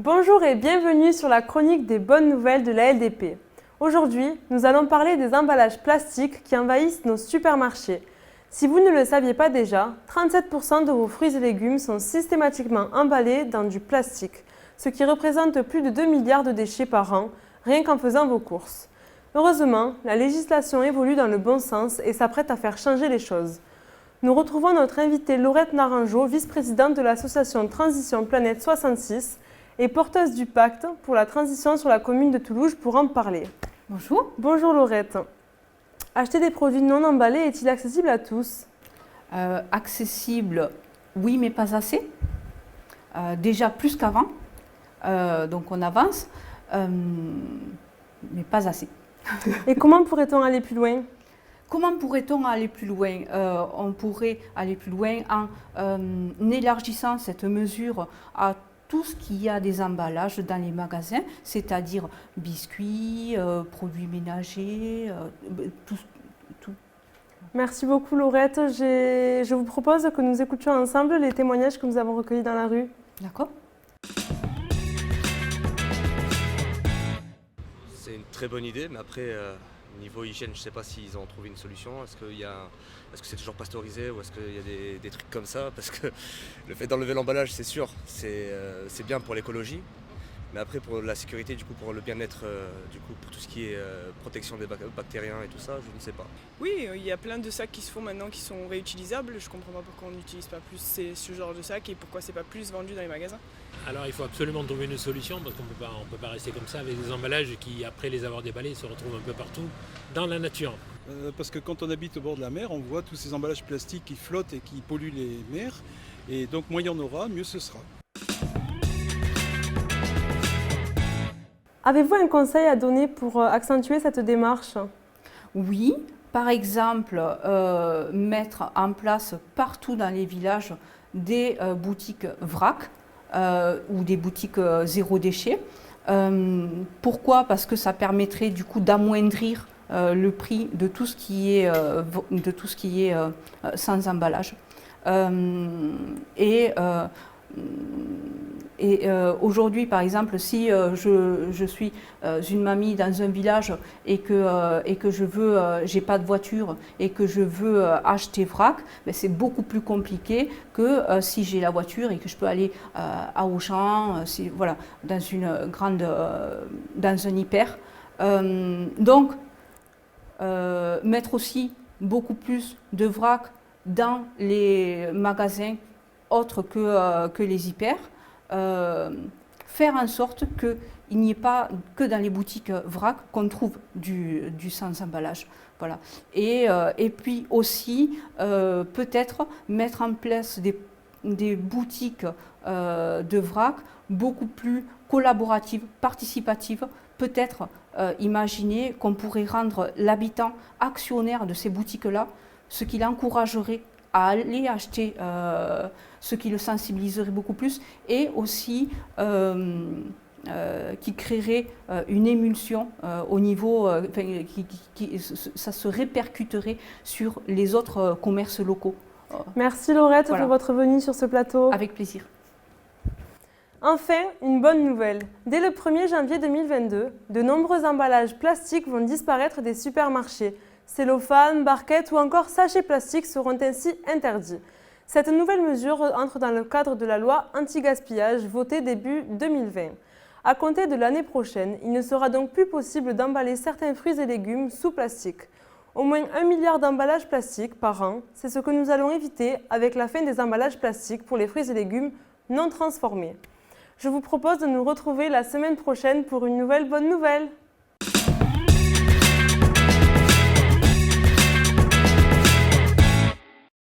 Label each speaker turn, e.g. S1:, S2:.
S1: Bonjour et bienvenue sur la chronique des bonnes nouvelles de la LDP. Aujourd'hui, nous allons parler des emballages plastiques qui envahissent nos supermarchés. Si vous ne le saviez pas déjà, 37% de vos fruits et légumes sont systématiquement emballés dans du plastique, ce qui représente plus de 2 milliards de déchets par an, rien qu'en faisant vos courses. Heureusement, la législation évolue dans le bon sens et s'apprête à faire changer les choses. Nous retrouvons notre invitée Laurette Naranjo, vice-présidente de l'association Transition Planète 66 et porteuse du pacte pour la transition sur la commune de Toulouse pour en parler.
S2: Bonjour.
S1: Bonjour Laurette. Acheter des produits non emballés est-il accessible à tous ?
S2: Accessible, oui, mais pas assez. Déjà plus qu'avant, donc on avance, mais pas assez.
S1: Et comment pourrait-on aller plus loin ?
S2: Comment pourrait-on aller plus loin ? On pourrait aller plus loin en élargissant cette mesure à tout ce qu'il y a des emballages dans les magasins, c'est-à-dire biscuits, produits ménagers, tout.
S1: Merci beaucoup Laurette. Je vous propose que nous écoutions ensemble les témoignages que nous avons recueillis dans la rue.
S2: D'accord ?
S3: C'est une très bonne idée, mais après, niveau hygiène, je ne sais pas s'ils ont trouvé une solution. Est-ce que c'est toujours pasteurisé ou est-ce qu'il y a des trucs comme ça? Parce que le fait d'enlever l'emballage, c'est sûr, c'est bien pour l'écologie. Mais après, pour la sécurité, du coup, pour le bien-être, pour tout ce qui est protection des bactériens et tout ça, je ne sais pas.
S4: Oui, il y a plein de sacs qui se font maintenant qui sont réutilisables. Je ne comprends pas pourquoi on n'utilise pas plus ce genre de sacs et pourquoi c'est pas plus vendu dans les magasins.
S5: Alors il faut absolument trouver une solution parce qu'on peut pas rester comme ça avec des emballages qui, après les avoir déballés, se retrouvent un peu partout dans la nature.
S6: Parce que quand on habite au bord de la mer, on voit tous ces emballages plastiques qui flottent et qui polluent les mers. Et donc moins il y en aura, mieux ce sera.
S1: Avez-vous un conseil à donner pour accentuer cette démarche ?
S2: Oui, par exemple, mettre en place partout dans les villages des boutiques vrac ou des boutiques zéro déchet. Pourquoi ? Parce que ça permettrait du coup d'amoindrir le prix de tout ce qui est sans emballage. Aujourd'hui, par exemple, si je suis une mamie dans un village et que j'ai pas de voiture et que je veux acheter vrac, ben c'est beaucoup plus compliqué que si j'ai la voiture et que je peux aller à Auchan, voilà, dans un hyper. Donc, mettre aussi beaucoup plus de vrac dans les magasins autres que les hyper, faire en sorte qu'il n'y ait pas que dans les boutiques vrac qu'on trouve du sans emballage. Voilà. Et puis aussi, peut-être mettre en place des boutiques de vrac beaucoup plus collaboratives, participatives. Peut-être imaginer qu'on pourrait rendre l'habitant actionnaire de ces boutiques-là, ce qui l'encouragerait à aller acheter, ce qui le sensibiliserait beaucoup plus, et aussi qui créerait une émulsion au niveau, ça se répercuterait sur les autres commerces locaux.
S1: Merci Laurette
S2: Voilà.
S1: pour votre venue sur ce plateau.
S2: Avec plaisir.
S1: Enfin, une bonne nouvelle. Dès le 1er janvier 2022, de nombreux emballages plastiques vont disparaître des supermarchés. Cellophane, barquettes ou encore sachets plastiques seront ainsi interdits. Cette nouvelle mesure entre dans le cadre de la loi anti-gaspillage votée début 2020. À compter de l'année prochaine, il ne sera donc plus possible d'emballer certains fruits et légumes sous plastique. Au moins 1 milliard d'emballages plastiques par an, c'est ce que nous allons éviter avec la fin des emballages plastiques pour les fruits et légumes non transformés. Je vous propose de nous retrouver la semaine prochaine pour une nouvelle bonne nouvelle.